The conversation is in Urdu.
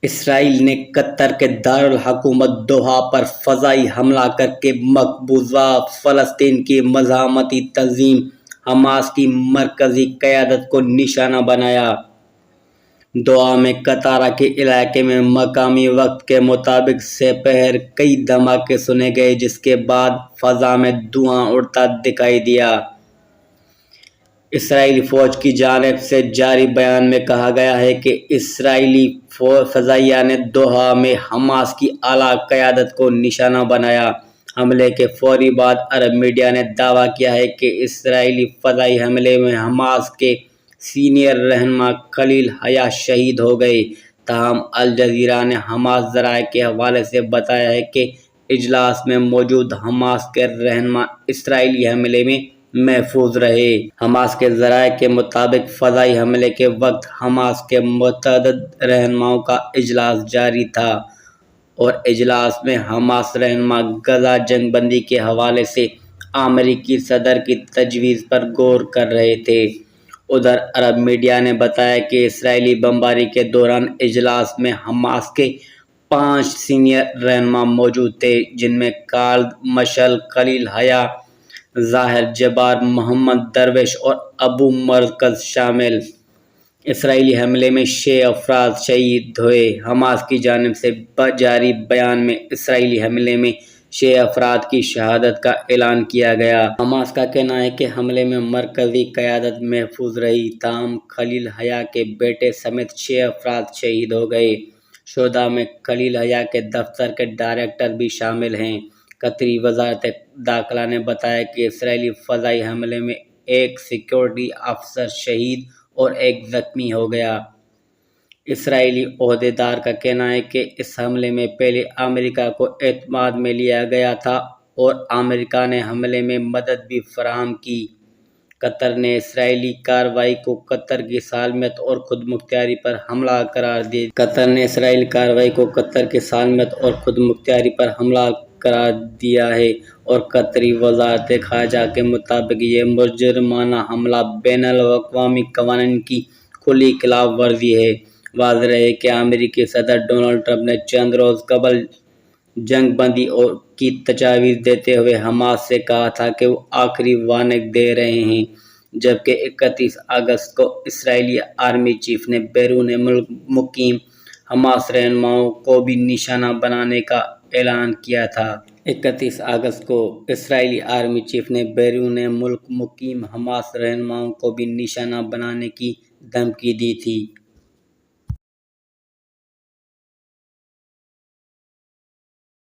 اسرائیل نے قطر کے دارالحکومت دوحہ پر فضائی حملہ کر کے مقبوضہ فلسطین کی مزاحمتی تنظیم حماس کی مرکزی قیادت کو نشانہ بنایا۔ دوحہ میں قطارہ کے علاقے میں مقامی وقت کے مطابق سپہر کئی دھماکے سنے گئے، جس کے بعد فضا میں دھواں اڑتا دکھائی دیا۔ اسرائیلی فوج کی جانب سے جاری بیان میں کہا گیا ہے کہ اسرائیلی فضائیہ نے دوحہ میں حماس کی اعلیٰ قیادت کو نشانہ بنایا۔ حملے کے فوری بعد عرب میڈیا نے دعویٰ کیا ہے کہ اسرائیلی فضائی حملے میں حماس کے سینئر رہنما خلیل حیا شہید ہو گئے۔ تاہم الجزیرہ نے حماس ذرائع کے حوالے سے بتایا ہے کہ اجلاس میں موجود حماس کے رہنما اسرائیلی حملے میں محفوظ رہے۔ حماس کے ذرائع کے مطابق فضائی حملے کے وقت حماس کے متعدد رہنماؤں کا اجلاس جاری تھا اور اجلاس میں حماس رہنما غزہ جنگ بندی کے حوالے سے امریکی صدر کی تجویز پر غور کر رہے تھے۔ ادھر عرب میڈیا نے بتایا کہ اسرائیلی بمباری کے دوران اجلاس میں حماس کے 5 سینئر رہنما موجود تھے، جن میں خالد مشعل، خلیل حیا، ظاہر جبار، محمد درویش اور ابو مرکز شامل۔ اسرائیلی حملے میں 6 افراد شہید ہوئے۔ حماس کی جانب سے جاری بیان میں اسرائیلی حملے میں 6 افراد کی شہادت کا اعلان کیا گیا۔ حماس کا کہنا ہے کہ حملے میں مرکزی قیادت محفوظ رہی، تاہم خلیل حیا کے بیٹے سمیت 6 افراد شہید ہو گئے۔ شہداء میں خلیل حیا کے دفتر کے ڈائریکٹر بھی شامل ہیں۔ قطری وزارت داخلہ نے بتایا کہ اسرائیلی فضائی حملے میں ایک سیکورٹی افسر شہید اور ایک زخمی ہو گیا۔ اسرائیلی عہدیدار کا کہنا ہے کہ اس حملے میں پہلے امریکہ کو اعتماد میں لیا گیا تھا اور امریکہ نے حملے میں مدد بھی فراہم کی۔ قطر نے اسرائیلی کارروائی کو قطر کی سالمیت اور خود مختاری پر حملہ قرار دیا۔ قطر نے اسرائیلی کارروائی کو قطر کی سالمیت اور خود مختاری پر حملہ قرار دیا ہے اور قطری وزارت خارجہ کے مطابق یہ مجرمانہ حملہ بین الاقوامی قوانین کی کھلی خلاف ورزی ہے۔ واضح ہے کہ امریکی صدر ڈونلڈ ٹرمپ نے چند روز قبل جنگ بندی کی تجویز دیتے ہوئے حماس سے کہا تھا کہ وہ آخری وارننگ دے رہے ہیں، جبکہ 31 اگست کو اسرائیلی آرمی چیف نے بیرون ملک مقیم حماس رہنماؤں کو بھی نشانہ بنانے کا اعلان کیا تھا۔ 31 اگست کو اسرائیلی آرمی چیف نے بیرون ملک مقیم حماس رہنماؤں کو بھی نشانہ بنانے کی دھمکی دی تھی۔